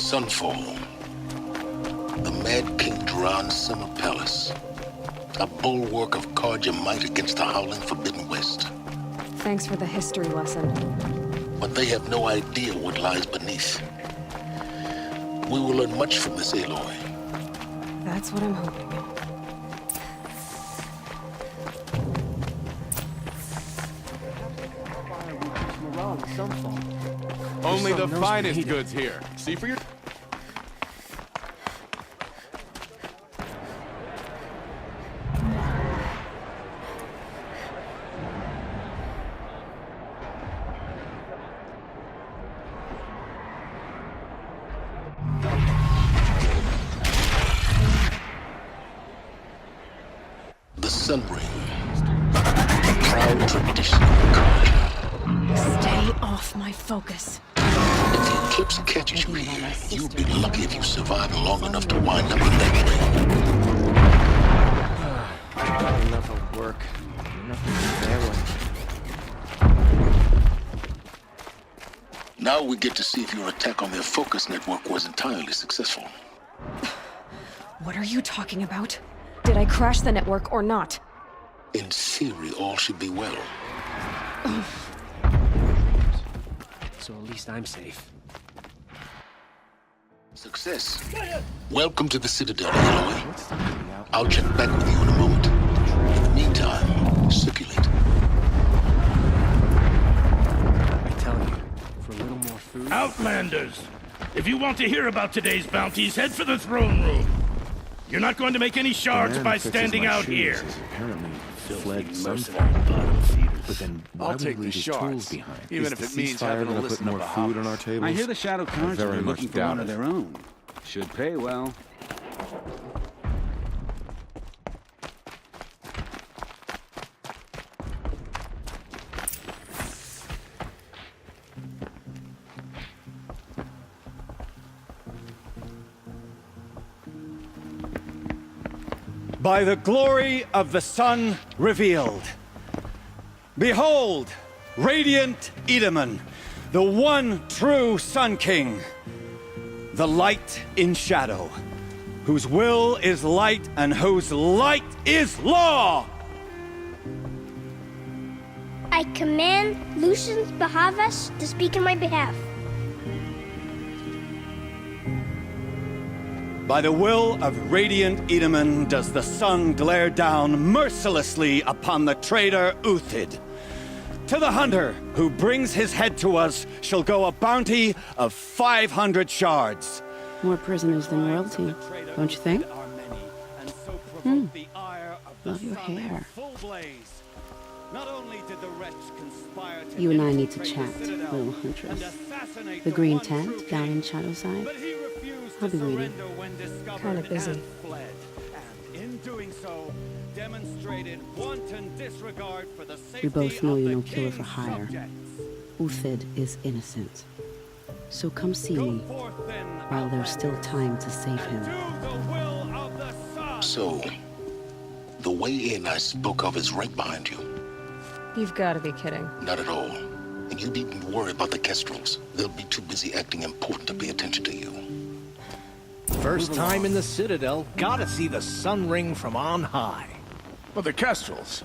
Sunfall. The Mad King Duran's summer palace. A bulwark of Carja might against the howling Forbidden West. Thanks for the history lesson. But they have no idea what lies beneath. We will learn much from this Aloy. That's what I'm hoping. Only the finest goods here. See for your... The Sun Ring. A proud tradition of Carja. Stay off my focus. If the eclipse catches you here, you'll be lucky if you survive long enough to wind up in that ring. Enough of work. Enough of family. Now we get to see if your attack on their focus network was entirely successful. What are you talking about? Did I crash the network or not? In theory, all should be well. So at least I'm safe. Success. Welcome to the Citadel, Aloy. I'll check back with you in a moment. Meantime, circulate. I tell you, for a little more food... Outlanders! If you want to hear about today's bounties, head for the throne room. You're not going to make any shards by standing out here. Apparently fled Mercenary bottom feeders. But then why I'll would take he leave the his shards, tools behind? even Is if it the means ceasefire having to gonna put listen more to the food on our hobbits. tables? I hear the Shadow Cards very are much looking for doubt one of it. their own. Should pay well. By the glory of the sun revealed. Behold, radiant Edaman, the one true Sun King. The light in shadow, whose will is light and whose light is law! I command Lucian Bahavas to speak in my behalf. By the will of radiant Edaman does the sun glare down mercilessly upon the traitor Uthid. To the hunter who brings his head to us shall go a bounty of 500 shards. More prisoners than royalty, don't you think? Love your hair. You and I need to chat, little huntress. The green tent down in Shadowside. I'll be waiting. Kinda busy. We both know you're no killer for hire. Uthid is innocent. So come see me while there's still time to save him. So, the way in I spoke of is right behind you. You've got to be kidding. Not at all. And you needn't worry about the Kestrels. They'll be too busy acting important to pay attention to you. First time in the Citadel, gotta see the Sun Ring from on high. But the Kestrels.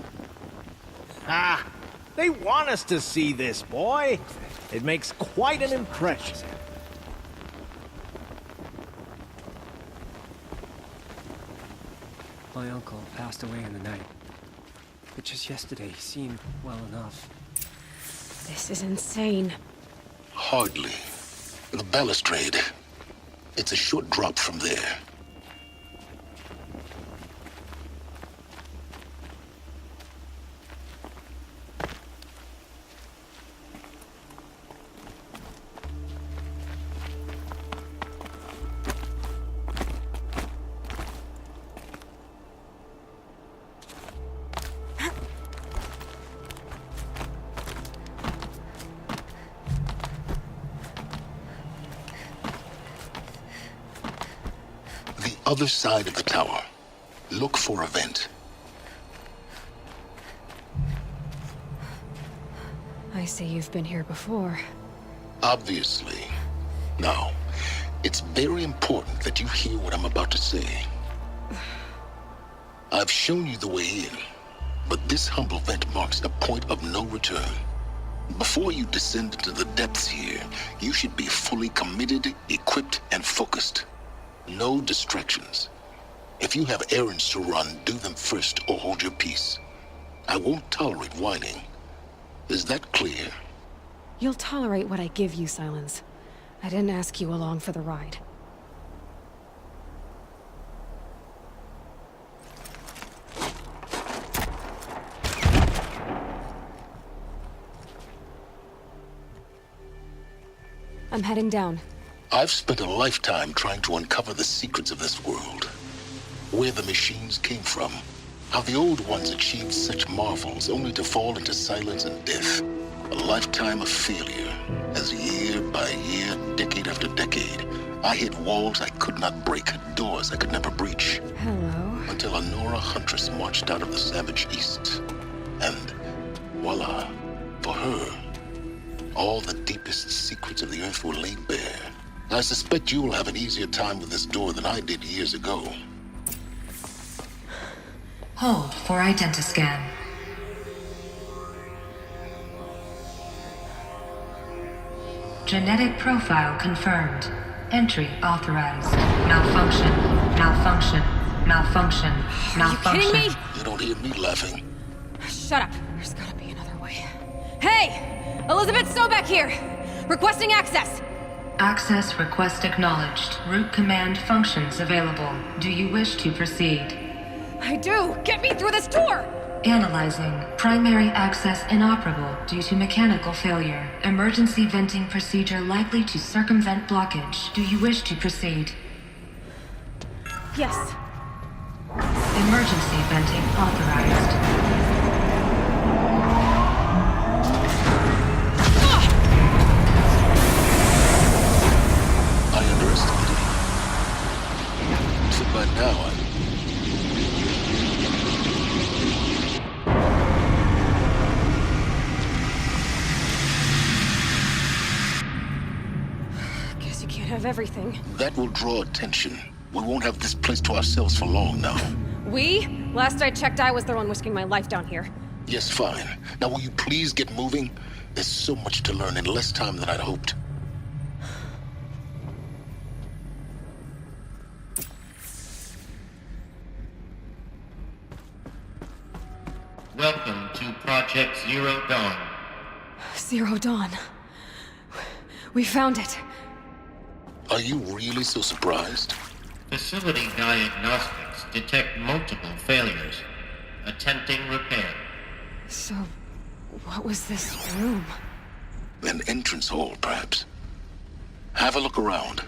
Ah, they want us to see this, boy. It makes quite an impression. My uncle passed away in the night. But just yesterday, he seemed well enough. This is insane. Hardly. The balustrade. It's a short drop from there. Other side of the tower. Look for a vent. I see you've been here before. Obviously. Now, It's very important that you hear what I'm about to say. I've shown you the way in, but this humble vent marks a point of no return. Before you descend into the depths here, you should be fully committed, equipped, and focused. No distractions. If you have errands to run, do them first or hold your peace. I won't tolerate whining. Is that clear? You'll tolerate what I give you, Silence. I didn't ask you along for the ride. I'm heading down. I've spent a lifetime trying to uncover the secrets of this world. Where the machines came from. How the old ones achieved such marvels only to fall into silence and death. A lifetime of failure, as year by year, decade after decade, I hit walls I could not break, doors I could never breach. Hello. Until a Nora huntress marched out of the savage east. And voila, for her, all the deepest secrets of the Earth were laid bare. I suspect you will have an easier time with this door than I did years ago. Hold for identiscan. Genetic profile confirmed. Entry authorized. Malfunction. Malfunction. Malfunction. Malfunction. Are you kidding me? You don't hear me laughing. Shut up. There's gotta be another way. Hey! Elizabeth Sobek here! Requesting access! Access request acknowledged. Root command functions available. Do you wish to proceed? I do! Get me through this door! Analyzing. Primary access inoperable due to mechanical failure. Emergency venting procedure likely to circumvent blockage. Do you wish to proceed? Yes. Emergency venting authorized. I underestimated you. So by now, Guess you can't have everything. that will draw attention. We won't have this place to ourselves for long now. We? Last I checked, I was the one risking my life down here. Yes, fine. Now will you please get moving? There's so much to learn in less time than I'd hoped. Welcome to Project Zero Dawn. Zero Dawn. We found it. Are you really so surprised? Facility diagnostics detect multiple failures. Attempting repair. So, what was this room? An entrance hall, perhaps. Have a look around.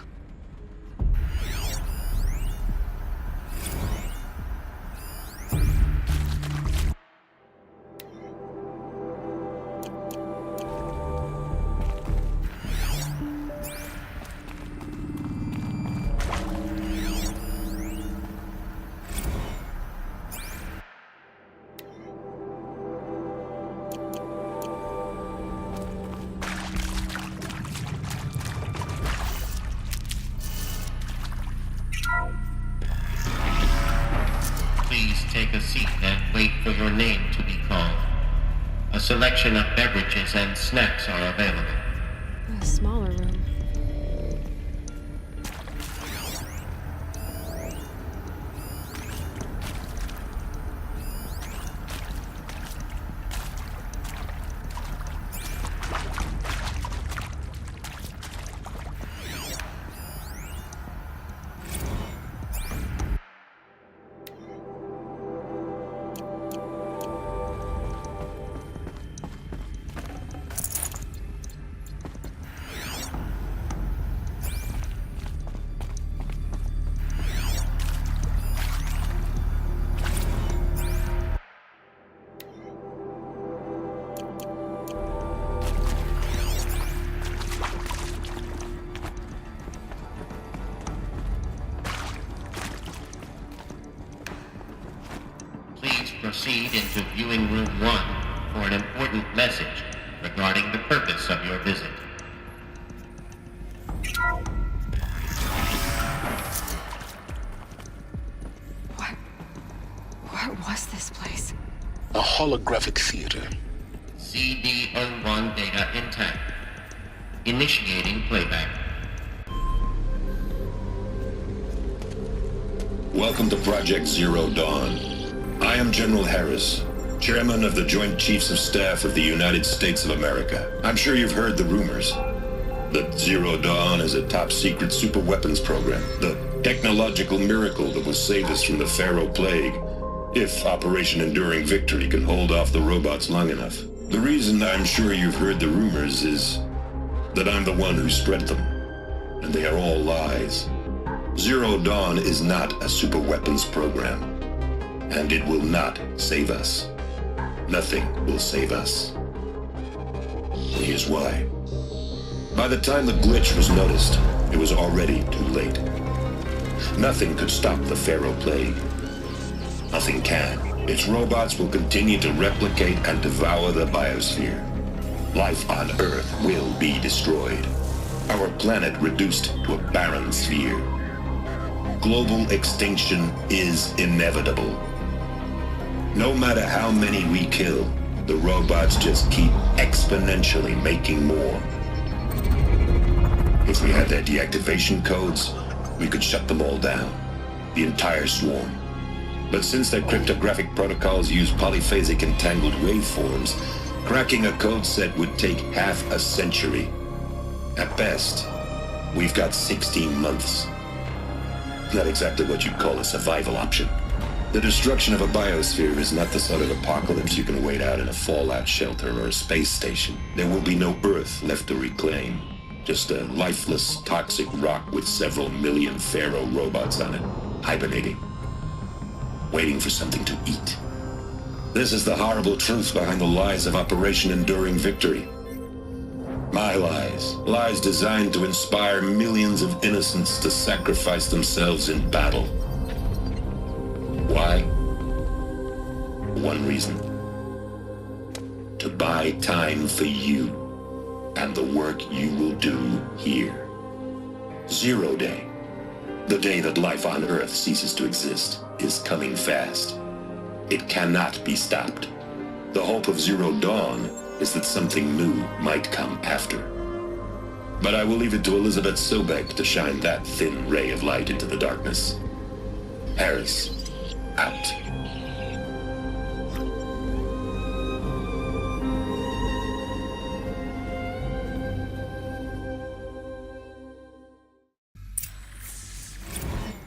Please take a seat and wait for your name to be called. A selection of beverages and snacks are available. A smaller room. Proceed into viewing room 1 for an important message regarding the purpose of your visit. holographic theater. CD01 data intact. Initiating playback. Welcome to Project Zero Dawn. I am General Harris, Chairman of the Joint Chiefs of Staff of the United States of America. I'm sure you've heard the rumors that Zero Dawn is a top-secret superweapons program, the technological miracle that will save us from the Pharaoh Plague, if Operation Enduring Victory can hold off the robots long enough. The reason I'm sure you've heard the rumors is that I'm the one who spread them, and they are all lies. Zero Dawn is not a superweapons program, and it will not save us. Nothing will save us. Here's why. By the time the glitch was noticed, it was already too late. Nothing could stop the Pharaoh Plague. Nothing can. Its robots will continue to replicate and devour the biosphere. Life on Earth will be destroyed. Our planet reduced to a barren sphere. Global extinction is inevitable. No matter how many we kill, the robots just keep exponentially making more. If we had their deactivation codes, we could shut them all down. The entire swarm. But since their cryptographic protocols use polyphasic entangled waveforms, cracking a code set would take half a century. At best, we've got 16 months. Not exactly what you'd call a survival option. The destruction of a biosphere is not the sort of apocalypse you can wait out in a fallout shelter or a space station. There will be no Earth left to reclaim. Just a lifeless, toxic rock with several million Pharaoh robots on it, hibernating, waiting for something to eat. This is the horrible truth behind the lies of Operation Enduring Victory. My lies. Lies designed to inspire millions of innocents to sacrifice themselves in battle. Why? One reason. To buy time for you and the work you will do here. Zero Day, the day that life on Earth ceases to exist, is coming fast. It cannot be stopped. The hope of Zero Dawn is that something new might come after. But I will leave it to Elizabeth Sobek to shine that thin ray of light into the darkness. Harris, out.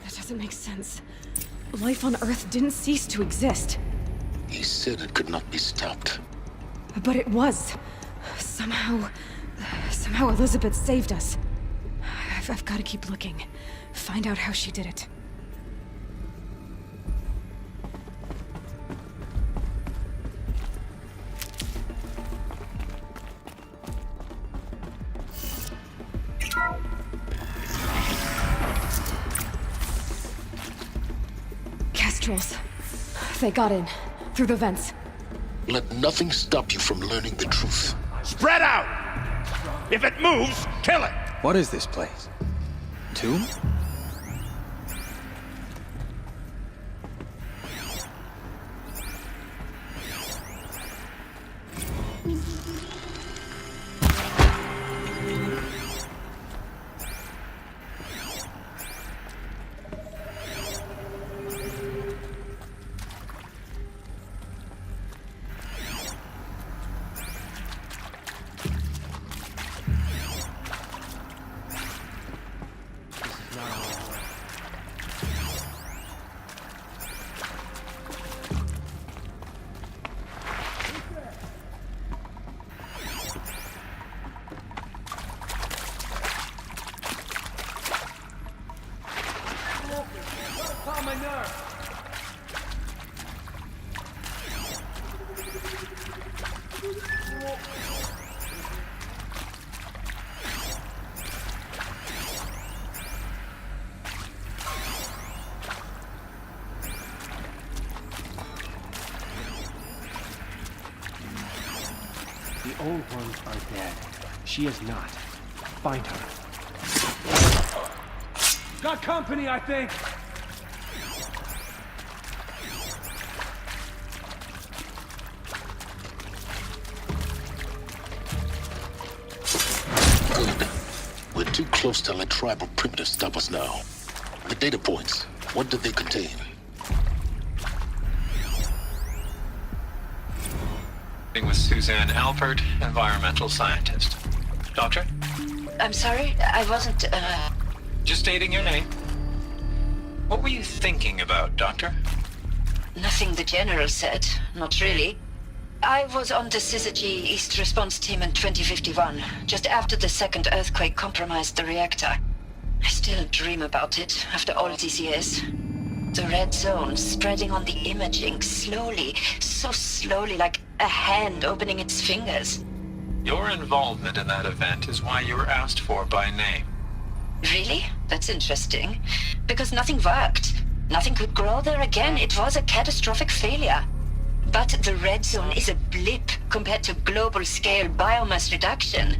That doesn't make sense. Life on Earth didn't cease to exist. He said it could not be stopped. But it was. Somehow Elizabeth saved us. I've got to keep looking. Find out how she did it. Kestrels. They got in. Through the vents. Let nothing stop you from learning the truth. Spread out! If it moves, kill it! What is this place? Tomb? The old ones are dead. She is not. Find her. Got company, I think! close to let tribal primitives stop us now. The data points, what do they contain? With Suzanne Alpert, environmental scientist. Doctor? I'm sorry, I wasn't, Just stating your name. What were you thinking about, Doctor? Nothing the General said. Not really. I was on the Syzygy East Response Team in 2051, just after the second earthquake compromised the reactor. I still dream about it, after all these years. The red zone spreading on the imaging, slowly, so slowly, like a hand opening its fingers. Your involvement in that event is why you were asked for by name. Really? That's interesting. Because nothing worked. Nothing could grow there again. It was a catastrophic failure. But the red zone is a blip compared to global-scale biomass reduction.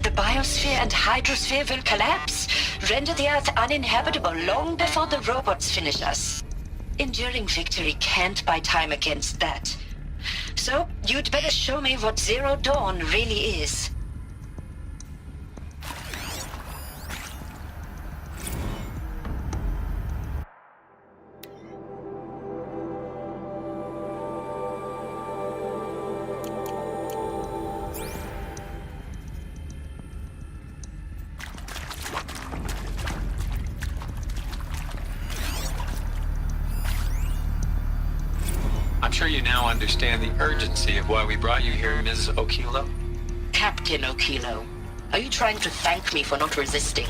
The biosphere and hydrosphere will collapse, render the Earth uninhabitable long before the robots finish us. Enduring victory can't buy time against that. So, you'd better show me what Zero Dawn really is. I'm sure you now understand the urgency of why we brought you here, Ms. Okilo. Captain Okilo, are you trying to thank me for not resisting?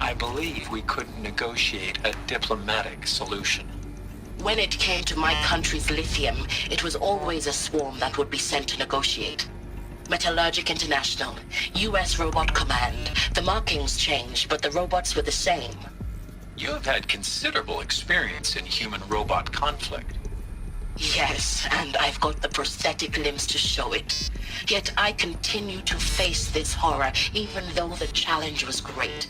I believe we couldn't negotiate a diplomatic solution. When it came to my country's lithium, it was always a swarm that would be sent to negotiate. Metallurgic International, US Robot Command. The markings changed, but the robots were the same. You have had considerable experience in human-robot conflict. Yes, and I've got the prosthetic limbs to show it. Yet I continue to face this horror, even though the challenge was great.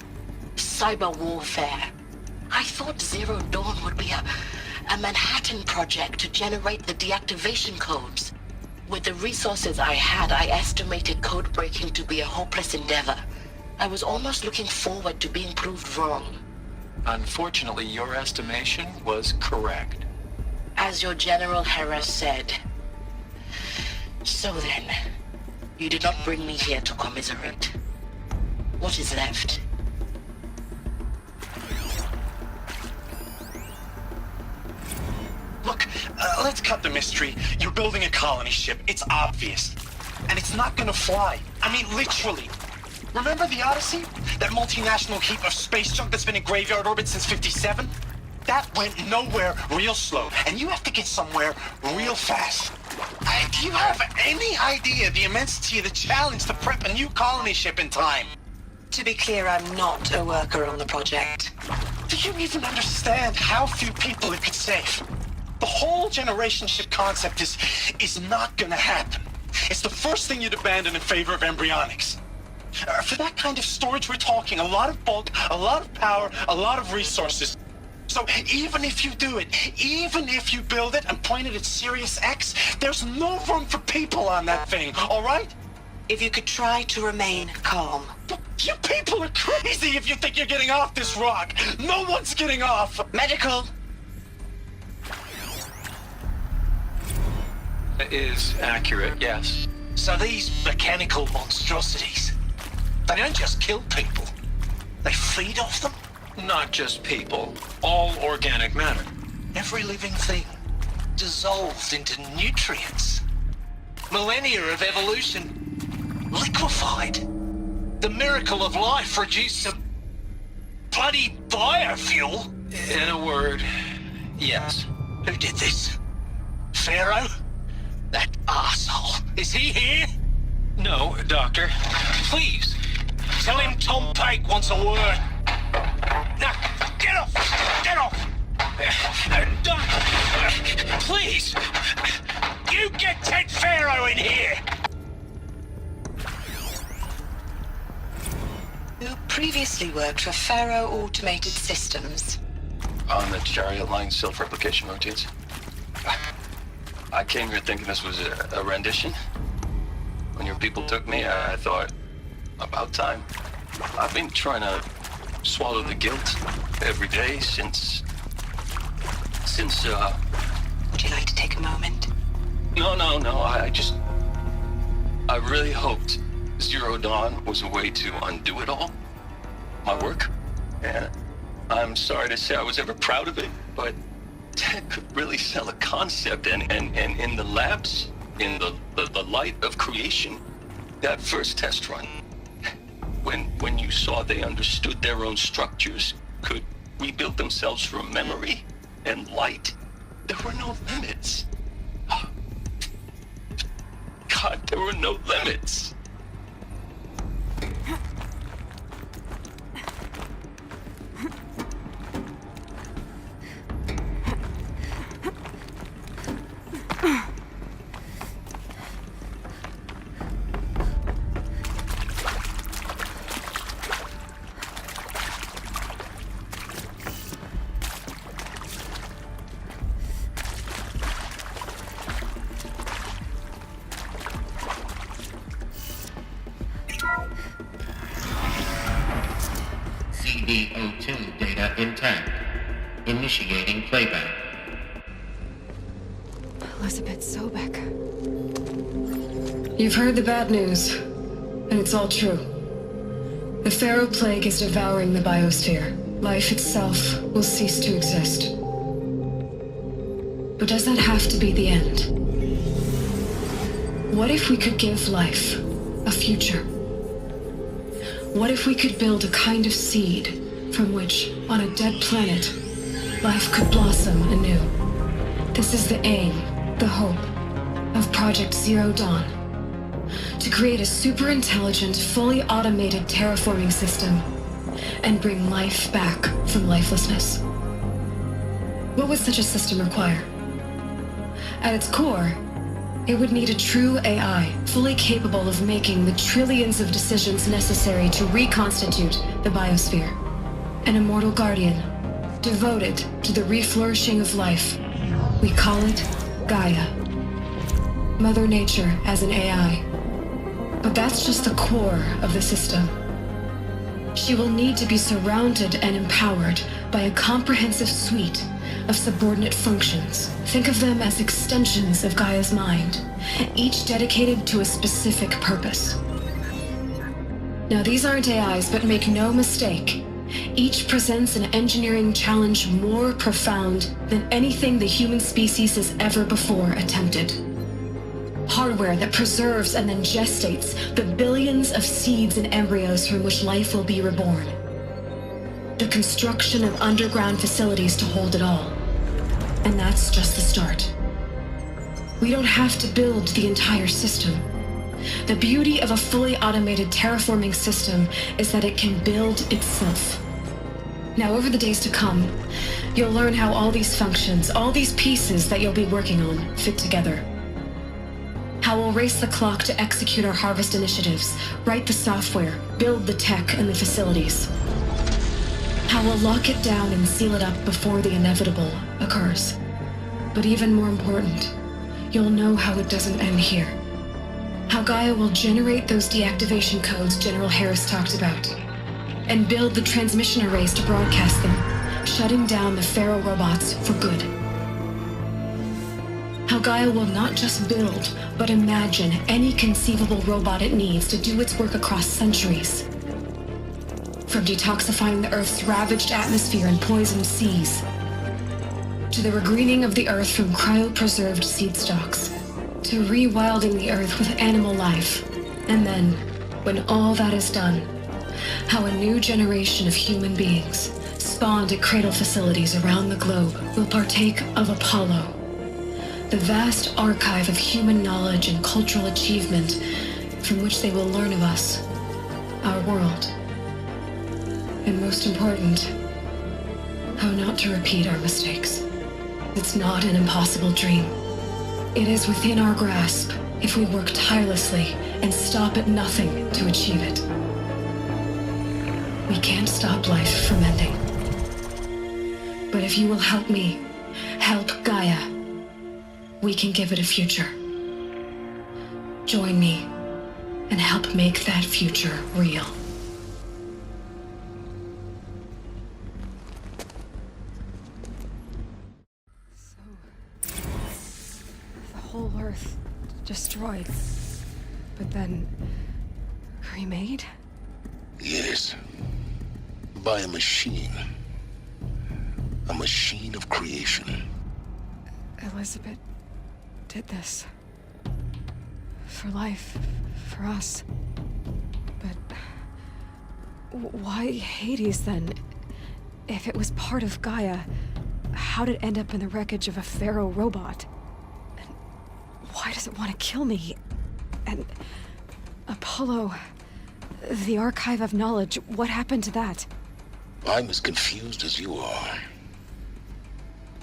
Cyber warfare. I thought Zero Dawn would be a Manhattan project to generate the deactivation codes. With the resources I had, I estimated code breaking to be a hopeless endeavor. I was almost looking forward to being proved wrong. Unfortunately, your estimation was correct. As your General Hera said. So then, you did not bring me here to commiserate. What is left? Look, let's cut the mystery. You're building a colony ship. It's obvious. And it's not gonna fly. I mean, literally. Remember the Odyssey? That multinational heap of space junk that's been in graveyard orbit since 57? That went nowhere real slow. And you have to get somewhere real fast. Do you have any idea the immensity of the challenge to prep a new colony ship in time? To be clear, I'm not a worker on the project. Do you even understand how few people it could save? The whole generation ship concept is not gonna happen. It's the first thing you'd abandon in favor of embryonics. For that kind of storage, we're talking a lot of bulk, a lot of power, a lot of resources. So even if you do it, even if you build it and point it at Sirius X, there's no room for people on that thing, all right? If you could try to remain calm. You people are crazy if you think you're getting off this rock. No one's getting off. Medical. That is accurate, yes. So these mechanical monstrosities, they don't just kill people. They feed off them? Not just people, all organic matter. Every living thing dissolved into nutrients. Millennia of evolution liquefied. The miracle of life reduced to bloody biofuel. In a word, yes. Who did this? Pharaoh? That arsehole. Is he here? No, Doctor. Please, tell him Tom Pike wants a word. Now, get off! Get off! Please! You get Ted Pharaoh in here! You previously worked for Pharaoh Automated Systems. On the Chariot Line self-replication routines. I came here thinking this was a rendition. When your people took me, I thought, about time. I've been trying to swallow the guilt every day since... Would you like to take a moment? No, I really hoped Zero Dawn was a way to undo it all. My work. And I'm sorry to say I was ever proud of it, but Ted could really sell a concept, and in the labs, in the light of creation, that first test run, when you saw they understood their own structures, could rebuild themselves from memory and light, there were no limits. God, there were no limits. CD02 data intact. Initiating playback. Elizabeth Sobek. You've heard the bad news, and it's all true. The Pharaoh Plague is devouring the biosphere. Life itself will cease to exist. But does that have to be the end? What if we could give life a future? What if we could build a kind of seed from which, on a dead planet, life could blossom anew? This is the aim, the hope, of Project Zero Dawn. To create a super-intelligent, fully automated terraforming system and bring life back from lifelessness. What would such a system require? At its core, it would need a true AI, fully capable of making the trillions of decisions necessary to reconstitute the biosphere. An immortal guardian, devoted to the reflourishing of life. We call it Gaia. Mother Nature as an AI. But that's just the core of the system. She will need to be surrounded and empowered by a comprehensive suite of subordinate functions. Think of them as extensions of Gaia's mind, each dedicated to a specific purpose. Now, these aren't AIs, but make no mistake, each presents an engineering challenge more profound than anything the human species has ever before attempted. Hardware that preserves and then gestates the billions of seeds and embryos from which life will be reborn. The construction of underground facilities to hold it all. And that's just the start. We don't have to build the entire system. The beauty of a fully automated terraforming system is that it can build itself. Now, over the days to come, you'll learn how all these functions, all these pieces that you'll be working on, fit together. How we'll race the clock to execute our harvest initiatives, write the software, build the tech and the facilities. How we'll lock it down and seal it up before the inevitable occurs. But even more important, you'll know how it doesn't end here. How Gaia will generate those deactivation codes General Harris talked about, and build the transmission arrays to broadcast them, shutting down the Pharaoh robots for good. How Gaia will not just build, but imagine any conceivable robot it needs to do its work across centuries. From detoxifying the Earth's ravaged atmosphere and poisoned seas, to the regreening of the Earth from cryopreserved seed stalks, to rewilding the Earth with animal life. And then, when all that is done, how a new generation of human beings, spawned at cradle facilities around the globe, will partake of Apollo, the vast archive of human knowledge and cultural achievement from which they will learn of us, our world. And most important, how not to repeat our mistakes. It's not an impossible dream. It is within our grasp if we work tirelessly and stop at nothing to achieve it. We can't stop life from ending. But if you will help me, help Gaia, we can give it a future. Join me and help make that future real. destroyed, but then remade? Yes. By a machine. A machine of creation. Elizabeth did this. For life, for us. But why Hades then? If it was part of Gaia, how did it end up in the wreckage of a pharaoh robot? And why does it want to kill me? And Apollo, the Archive of Knowledge, what happened to that? I'm as confused as you are.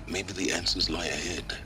Maybe the answers lie ahead.